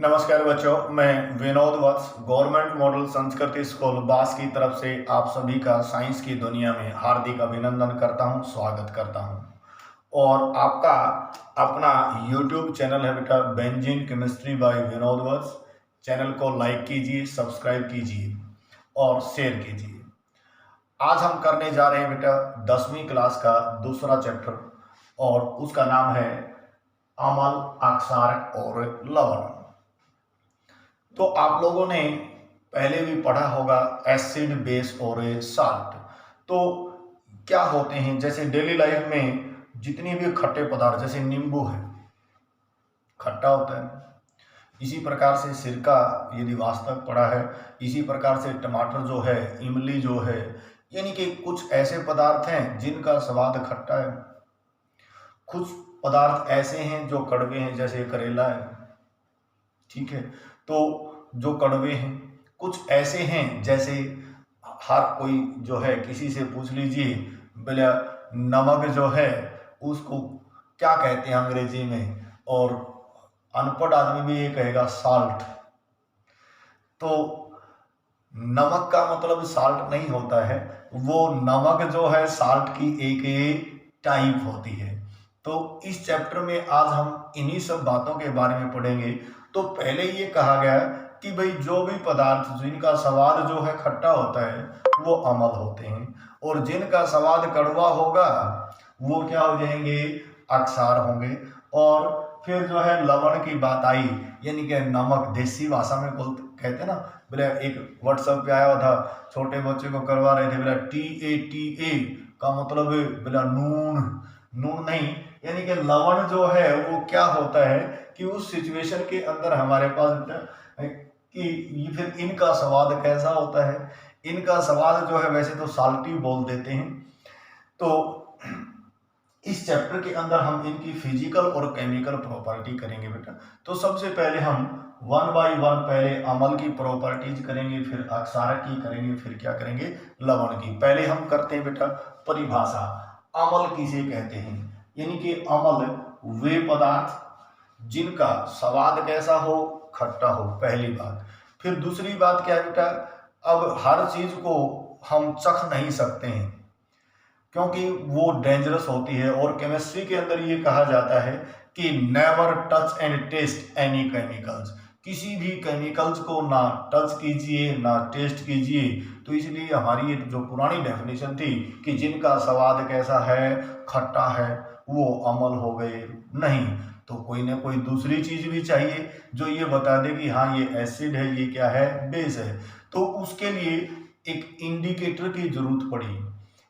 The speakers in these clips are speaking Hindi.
नमस्कार बच्चों, मैं विनोद वत्स गवर्नमेंट मॉडल संस्कृति स्कूल बास की तरफ से आप सभी का साइंस की दुनिया में हार्दिक अभिनंदन करता हूं, स्वागत करता हूं। और आपका अपना YouTube चैनल है बेटा benzene chemistry by Vinod Vats. Channel को लाइक कीजिए, सब्सक्राइब कीजिए और शेयर कीजिए। आज हम करने जा रहे हैं बेटा 10वीं क्लास का दूसरा चैप्टर और उसका नाम है अम्ल, अक्षारक और लवण। तो आप लोगों ने पहले भी पढ़ा होगा एसिड, बेस और साल्ट। तो क्या होते हैं, जैसे डेली लाइफ में जितनी भी खट्टे पदार्थ, जैसे नींबू है खट्टा होता है, इसी प्रकार से सिरका यदि वास्तव पड़ा है, इसी प्रकार से टमाटर जो है, इमली जो है, यानी कि कुछ ऐसे पदार्थ हैं जिनका स्वाद खट्टा है। कुछ पदार्थ ऐसे हैं जो कड़वे हैं, जैसे करेला है, ठीक है, तो जो कड़वे हैं। कुछ ऐसे हैं जैसे हर कोई जो है, किसी से पूछ लीजिए बोले नमक जो है उसको क्या कहते हैं अंग्रेजी में, और अनपढ़ आदमी भी ये कहेगा साल्ट। तो नमक का मतलब साल्ट नहीं होता है, वो नमक जो है साल्ट की एक टाइप होती है। तो इस चैप्टर में आज हम इन्हीं सब बातों के बारे में पढ़ेंगे। तो पहले ये कहा गया कि भाई जो भी पदार्थ जिनका स्वाद जो है खट्टा होता है वो अम्ल होते हैं, और जिनका स्वाद कड़वा होगा वो क्या हो जाएंगे, अक्षार होंगे। और फिर जो है लवण की बात आई, यानी कि नमक, देसी भाषा में कहते हैं ना, बोले एक व्हाट्सएप पे आया था, छोटे बच्चे को करवा रहे थे, बोला TATA का मतलब बोला नून, नून नहीं, यानी कि लवण जो है वो क्या होता है कि उस सिचुएशन के अंदर हमारे पास कि ये फिर इनका स्वाद कैसा होता है। इनका स्वाद जो है वैसे तो साल्टी बोल देते हैं। तो इस चैप्टर के अंदर हम इनकी फिजिकल और केमिकल प्रॉपर्टी करेंगे बेटा। तो सबसे पहले हम 1 बाय 1 पहले अम्ल की प्रॉपर्टीज करेंगे, फिर अक्षारक की करेंगे, फिर क्या करेंगे, लवण की। पहले हम करते हैं बेटा परिभाषा। अम्ल किसे कहते हैं, यानी कि अम्ल वे पदार्थ जिनका स्वाद कैसा हो, खट्टा हो, पहली बात। फिर दूसरी बात क्या है बेटा, अब हर चीज को हम चख नहीं सकते हैं क्योंकि वो डेंजरस होती है, और केमिस्ट्री के अंदर ये कहा जाता है कि never touch and taste any chemicals. किसी भी केमिकल्स को ना टच कीजिए ना टेस्ट कीजिए। तो इसलिए हमारी ये जो पुरानी डेफिनेशन थी कि जिनका स्वाद कैसा है, खट्टा है, वो अम्ल हो गए। नहीं, तो कोई ना कोई दूसरी चीज भी चाहिए जो ये बता दे कि हाँ ये एसिड है, ये क्या है, बेस है। तो उसके लिए एक इंडिकेटर की जरूरत पड़ी।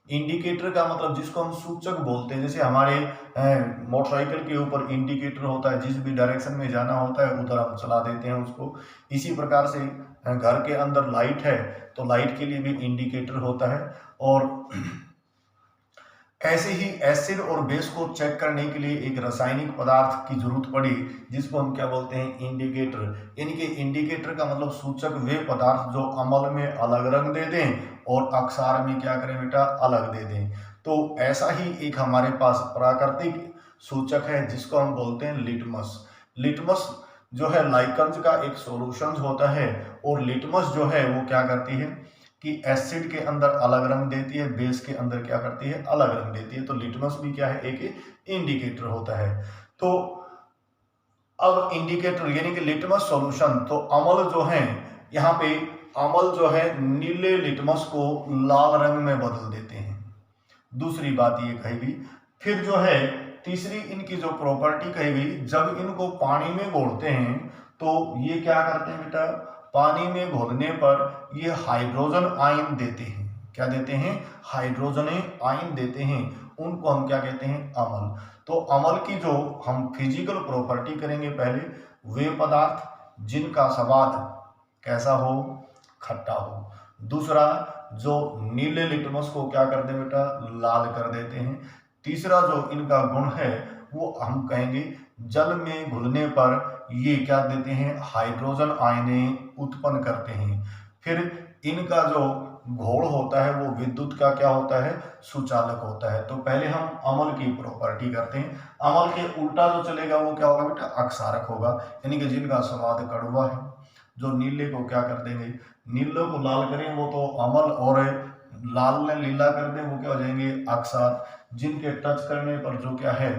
इंडिकेटर का मतलब जिसको हम सूचक बोलते हैं, जैसे हमारे मोटरसाइकिल के ऊपर इंडिकेटर होता है, जिस भी डायरेक्शन में जाना होता है उधर हम चला देते हैं उसको। इसी प्रकार से घर के अंदर लाइट है तो लाइट के लिए भी इंडिकेटर होता है। और ऐसे ही एसिड और बेस को चेक करने के लिए एक रासायनिक पदार्थ की जरूरत पड़ी, जिसको हम क्या बोलते हैं, इंडिकेटर। यानी कि इंडिकेटर का मतलब सूचक वे पदार्थ जो अम्ल में अलग रंग दे दें और अक्षार में क्या करें बेटा, अलग दे दें। तो ऐसा ही एक हमारे पास प्राकृतिक सूचक है जिसको हम बोलते हैं लिटमस। लिटमस जो है लाइकर्ज का एक सॉल्यूशन होता है, और लिटमस जो है वो क्या करती है कि एसिड के अंदर अलग रंग देती है, बेस के अंदर क्या करती है, अलग रंग देती है। तो लिटमस भी क्या है, एक इंडिकेटर होता है। तो अब इंडिकेटर यानी कि लिटमस सॉल्यूशन, तो अम्ल जो है, यहाँ पे अम्ल जो है नीले लिटमस को लाल रंग में बदल देते हैं। दूसरी बात ये कही गई। फिर जो है तीसरी इनकी जो प्रॉपर्टी कही गई, जब इनको पानी में घोलते हैं तो ये क्या करते हैं बेटा, पानी में घोलने पर ये हाइड्रोजन आयन देते हैं। क्या देते हैं, हाइड्रोजन आयन देते हैं। उनको हम क्या कहते हैं, अम्ल। तो अम्ल की जो हम फिजिकल प्रॉपर्टी करेंगे, पहले वे पदार्थ जिनका स्वाद कैसा हो, खट्टा हो। दूसरा, जो नीले लिटमस को क्या कर दे बेटा, लाल कर देते हैं। तीसरा जो इनका गुण है वो हम कहेंगे जल में घुलने पर ये क्या देते हैं, हाइड्रोजन आयन उत्पन्न करते हैं। फिर इनका जो घोल होता है वो विद्युत का क्या होता है, सुचालक होता है। तो पहले हम अम्ल की प्रॉपर्टी करते हैं। अम्ल के उल्टा जो चलेगा वो क्या होगा बेटा, अक्षारक होगा, यानी कि जिनका स्वाद कड़वा है। जो नीले को क्या कर देंगे, नीले को लाल करें वो तो अम्ल, और लाल ने लीला कर दे वो क्या हो जाएंगे, अक्षार। जिनके टच करने पर जो क्या है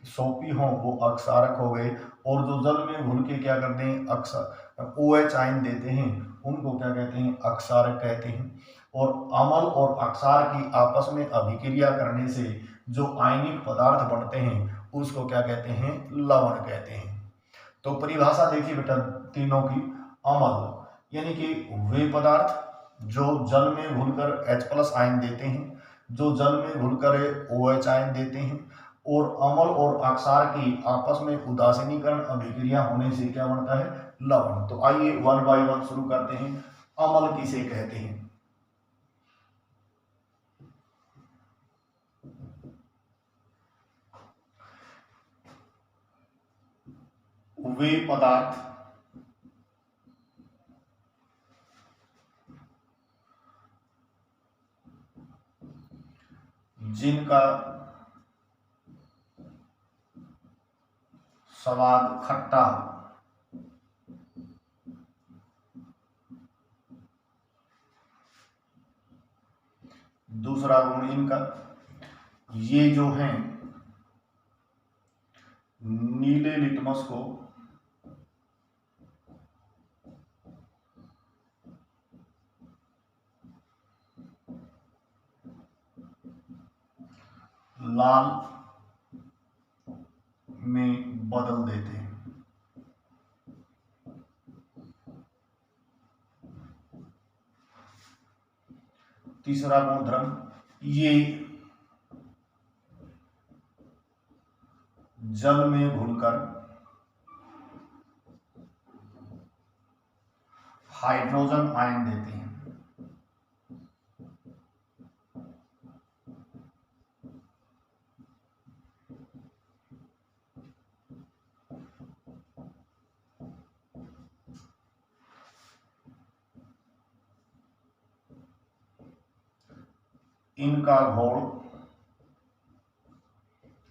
सोपी हो वो अक्षारक हो गए, और जो जल में घुल के क्या करते हैं अक्षार OH आयन देते हैं उनको क्या कहते हैं, अक्षारक कहते हैं। और अम्ल और अक्षार की आपस में अभिक्रिया करने से जो आयनिक पदार्थ बनते हैं उसको क्या कहते हैं, लवण कहते हैं। तो परिभाषा देखिए बेटा तीनों की। अम्ल यानी कि वे पदार्थ जो जल में घुलकर H+ आयन देते हैं, जो जल में घुलकर OH आयन देते हैं, और अम्ल और अक्षार की आपस में उदासीनीकरण अभिक्रिया होने से क्या बनता है, लवण। तो आइए वन बाय वन शुरू करते हैं। अम्ल किसे कहते हैं? वे पदार्थ जिनका स्वाद खट्टा हो। दूसरा गुण इनका, ये जो हैं नीले लिटमस को लाल में बदल देते हैं। तीसरा गुणधर्म, ये जल में घुलकर हाइड्रोजन आयन देते हैं। इनका घोल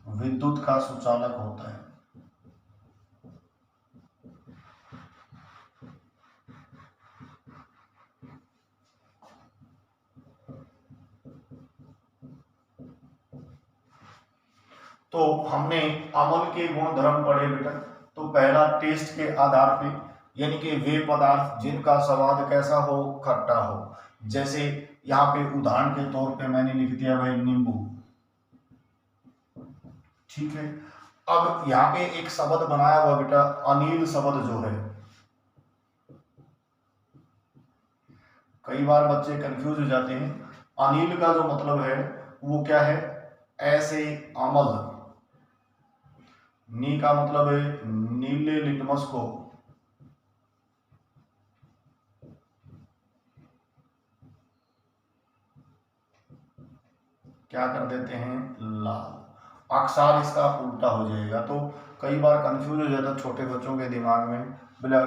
विद्युत का सुचालक होता है। तो हमने अम्ल के गुणधर्म पढ़े बेटा। तो पहला टेस्ट के आधार पे, यानी कि वे पदार्थ जिनका स्वाद कैसा हो, खट्टा हो। जैसे यहाँ पे उदाहरण के तौर पे मैंने लिख दिया भाई नींबू, ठीक है। अब यहाँ पे एक शब्द बनाया हुआ बेटा अनील शब्द जो है, कई बार बच्चे कंफ्यूज हो जाते हैं। अनील का जो मतलब है वो क्या है, ऐसे अम्ल। नी का मतलब है नीले लिटमस को क्या कर देते हैं, लाल। अक्षार इसका उल्टा हो जाएगा। तो कई बार कंफ्यूज हो जाता है छोटे बच्चों के दिमाग में, बोला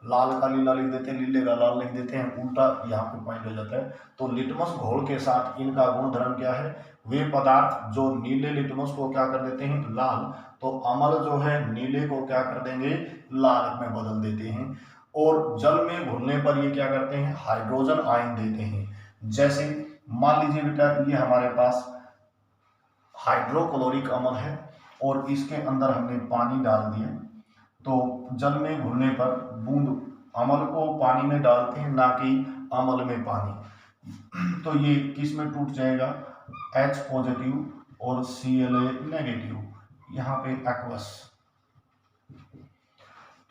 लाल का लीला लिख देते हैं, नीले का लाल लिख देते हैं, उल्टा यहाँ पे पॉइंट हो जाता है। तो लिटमस घोल के साथ इनका गुणधर्म क्या है, वे पदार्थ जो नीले लिटमस को क्या कर देते हैं, लाल। तो अम्ल जो है नीले को क्या कर देंगे, लाल में बदल देते हैं। और जल में घुलने पर ये क्या करते हैं, हाइड्रोजन आयन देते हैं। जैसे मान लीजिए बेटा ये हमारे पास हाइड्रोक्लोरिक अम्ल है और इसके अंदर हमने पानी डाल दिया, तो जल में घुलने पर बूंद अम्ल को पानी में डालते हैं, ना कि अम्ल में पानी। तो ये किस में टूट जाएगा, H+ और Cl- यहाँ पे एक्वस।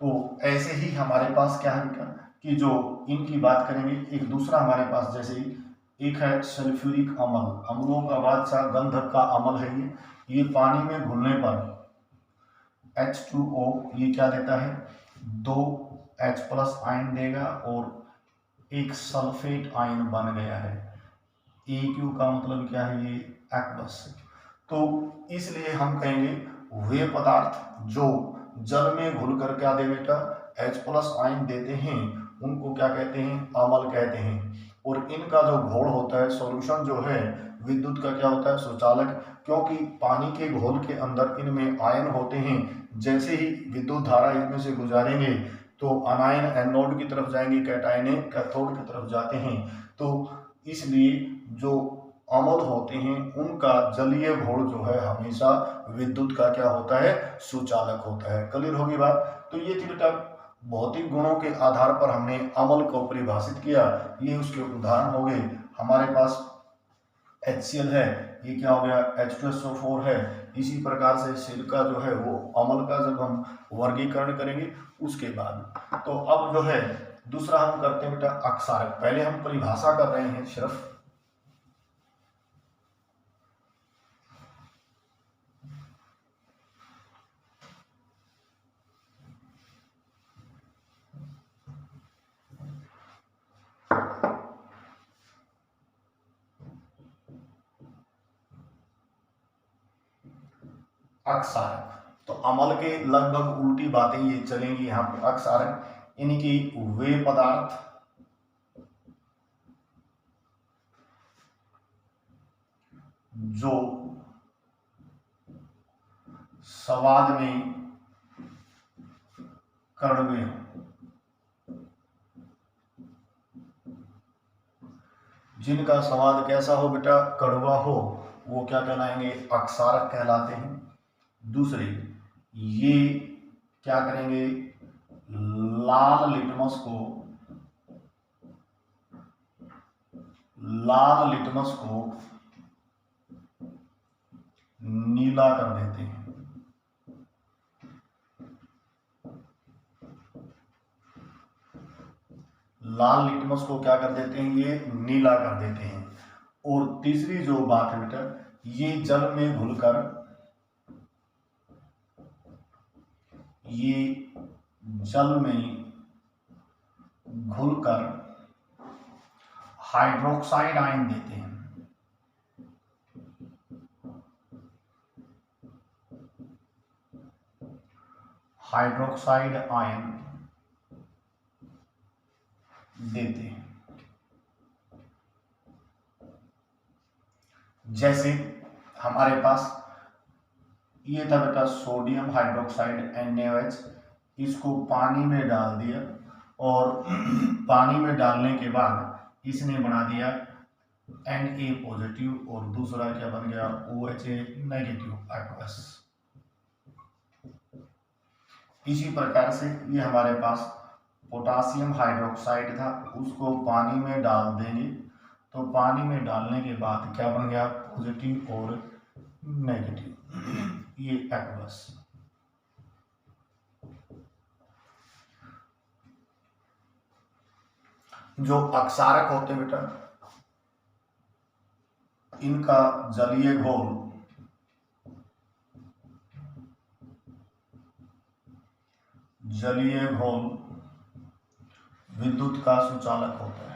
तो ऐसे ही हमारे पास क्या है बेटा कि जो इनकी बात करेंगे, एक दूसरा हमारे पास जैसे एक है सल्फ्यूरिक अम्ल, अम्लों का बादशाह, गंधक का अम्ल है ये पानी में घुलने पर H2O ये क्या देता है, 2 H+ आयन देगा और एक सल्फेट आयन बन गया है। AQ का मतलब क्या है, ये एक्वस। तो इसलिए हम कहेंगे वे पदार्थ जो जल में घुलकर क्या दे बेटा, H+ आयन देते हैं उनको क्या कहते हैं, अम्ल कहते हैं। और इनका जो घोल होता है, सॉल्यूशन जो है विद्युत का क्या होता है, सुचालक। क्योंकि पानी के घोल के अंदर इनमें आयन होते हैं, जैसे ही विद्युत धारा इनमें से गुजारेंगे तो अनायन एनोड की तरफ जाएंगे, कैटायन कैथोड की तरफ जाते हैं। तो इसलिए जो अम्ल होते हैं उनका जलीय घोल जो है हमेशा विद्युत का क्या होता है, सुचालक होता है। क्लियर होगी बात। तो ये थी बेटा भौतिक गुणों के आधार पर हमने अम्ल को परिभाषित किया। ये उसके उदाहरण हो गए। हमारे पास HCl है, ये क्या हो गया, H2SO4 है। इसी प्रकार से सिरका जो है वो अम्ल का जब हम वर्गीकरण करेंगे उसके बाद। तो अब जो है दूसरा हम करते हैं बेटा अक्षारक। पहले हम परिभाषा कर रहे हैं सिर्फ। अक्षारक, तो अम्ल के लगभग उल्टी बातें ये चलेंगी यहाँ पे। अक्षारक यानी कि वे पदार्थ जो स्वाद में कड़वे हो, जिनका स्वाद कैसा हो बेटा, कड़वा हो, वो क्या कहलाएंगे, अक्षारक कहलाते हैं। दूसरे, ये क्या करेंगे, लाल लिटमस को नीला कर देते हैं। लाल लिटमस को क्या कर देते हैं, ये नीला कर देते हैं। और तीसरी जो बात है बेटा, ये जल में घुलकर हाइड्रोक्साइड आयन देते हैं। हाइड्रोक्साइड आयन देते हैं। जैसे हमारे पास ये था बेटा सोडियम हाइड्रोक्साइड NaOH, इसको पानी में डाल दिया और पानी में डालने के बाद इसने बना दिया Na पॉजिटिव और दूसरा क्या बन गया, OHA नेगेटिव एक्वस। इसी प्रकार से ये हमारे पास पोटासियम हाइड्रोक्साइड था, उसको पानी में डाल देंगे तो पानी में डालने के बाद क्या बन गया, पॉजिटिव और नेगेटिव, ये एक्वस। जो अक्षारक होते बेटा, इनका जलीय घोल विद्युत का सुचालक होता है।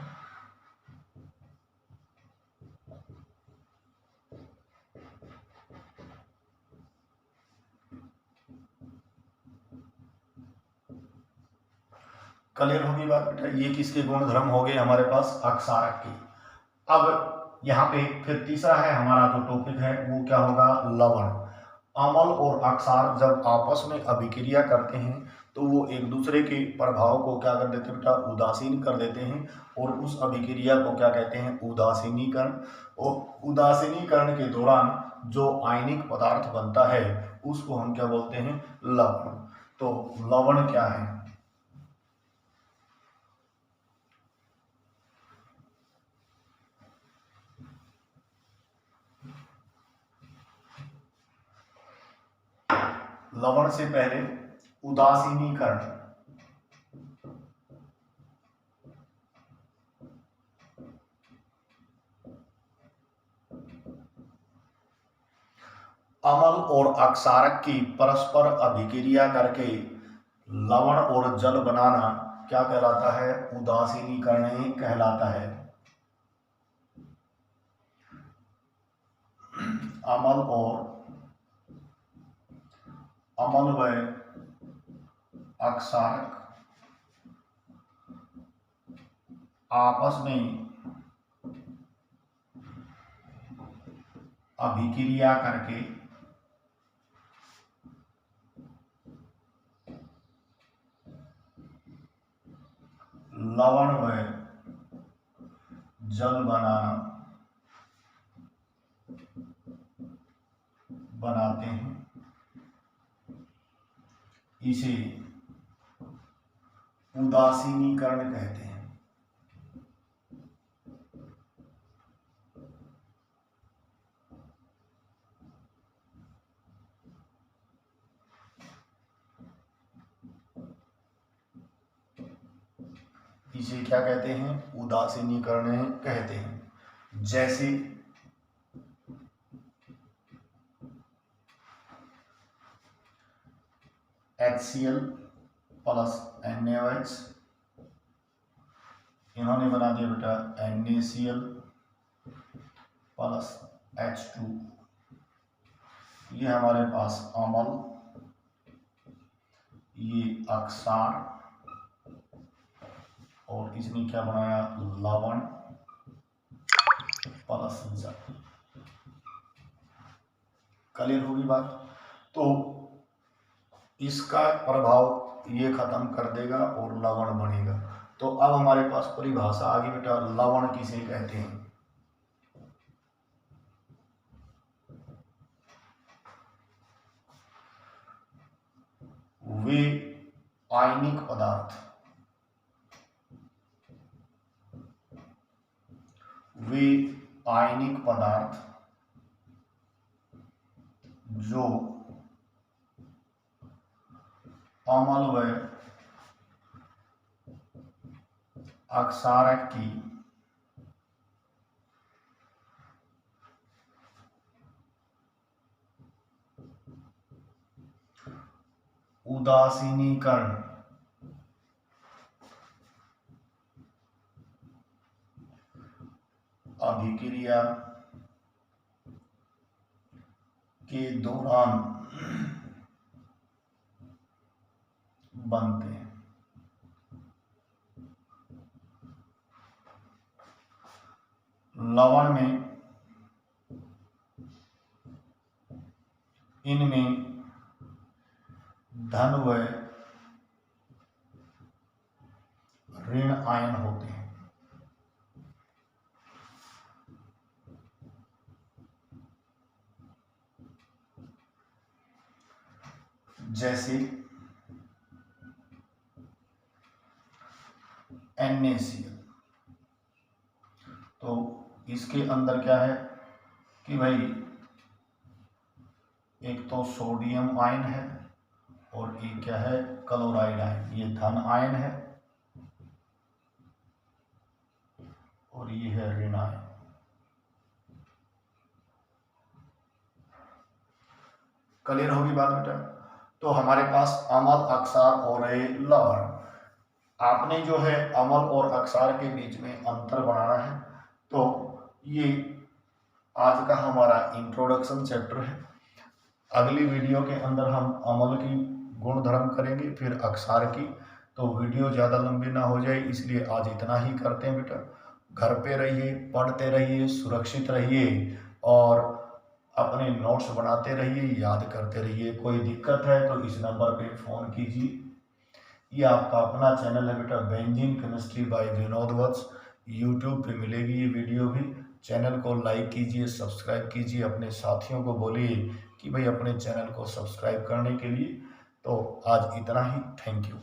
क्लियर होगी बात बेटा। ये किसके गुण धर्म हो गए हमारे पास, अक्षारक के। अब यहाँ पे फिर तीसरा है हमारा जो टॉपिक है वो क्या होगा, लवण। अम्ल और अक्षार जब आपस में अभिक्रिया करते हैं तो वो एक दूसरे के प्रभाव को क्या कर देते हैं बेटा, उदासीन कर देते हैं। और उस अभिक्रिया को क्या कहते हैं, उदासीनीकरण। और उदासीनीकरण के दौरान जो आयनिक पदार्थ बनता है उसको हम क्या बोलते हैं, लवण। तो लवण क्या है, लवण से पहले उदासीनीकरण। अम्ल और अक्षारक की परस्पर अभिक्रिया करके लवण और जल बनाना क्या कहलाता है, उदासीनीकरण कहलाता है। अम्ल व अक्षारक आपस में अभिक्रिया करके लवण व जल बनाते हैं, इसे उदासीनीकरण कहते हैं। इसे क्या कहते हैं? उदासीनीकरण कहते हैं। जैसे HCl प्लस NaOH, इन्होंने बना दिया बेटा NaCl प्लस H2। ये हमारे पास अम्ल, ये अक्षार, और इसने क्या बनाया? लवण प्लस जल। क्लियर होगी बात? तो इसका प्रभाव ये खत्म कर देगा और लवण बनेगा। तो अब हमारे पास परिभाषा आ गई बेटा, लवण किसे कहते हैं? वे आयनिक पदार्थ, वे आयनिक पदार्थ जो अम्ल व अक्षारक की उदासीनीकरण अभिक्रिया के दौरान बनते हैं। लवण में इनमें धन व ऋण आयन होते हैं। जैसे NaCl, तो इसके अंदर क्या है कि भाई एक तो सोडियम आयन है और एक क्या है? Chloride ion. ये धन आयन है और ये है ऋण आयन। क्लियर होगी बात बेटा? तो हमारे पास अम्ल, अक्षार और लवण। आपने जो है अम्ल और अक्षार के बीच में अंतर बनाना है। तो ये आज का हमारा इंट्रोडक्शन चैप्टर है। अगली वीडियो के अंदर हम अम्ल की गुण धर्म करेंगे, फिर अक्षार की। तो वीडियो ज़्यादा लंबी ना हो जाए, इसलिए आज इतना ही करते हैं बेटा। घर पे रहिए, पढ़ते रहिए, सुरक्षित रहिए और अपने नोट्स बनाते रहिए, याद करते रहिए। कोई दिक्कत है तो इस नंबर पे फ़ोन कीजिए। ये आपका अपना चैनल है बेटा, benzene chemistry by Vinod Vats. YouTube पे मिलेगी ये वीडियो भी। चैनल को लाइक कीजिए, सब्सक्राइब कीजिए, अपने साथियों को बोलिए कि भाई अपने चैनल को सब्सक्राइब करने के लिए। तो आज इतना ही। Thank you.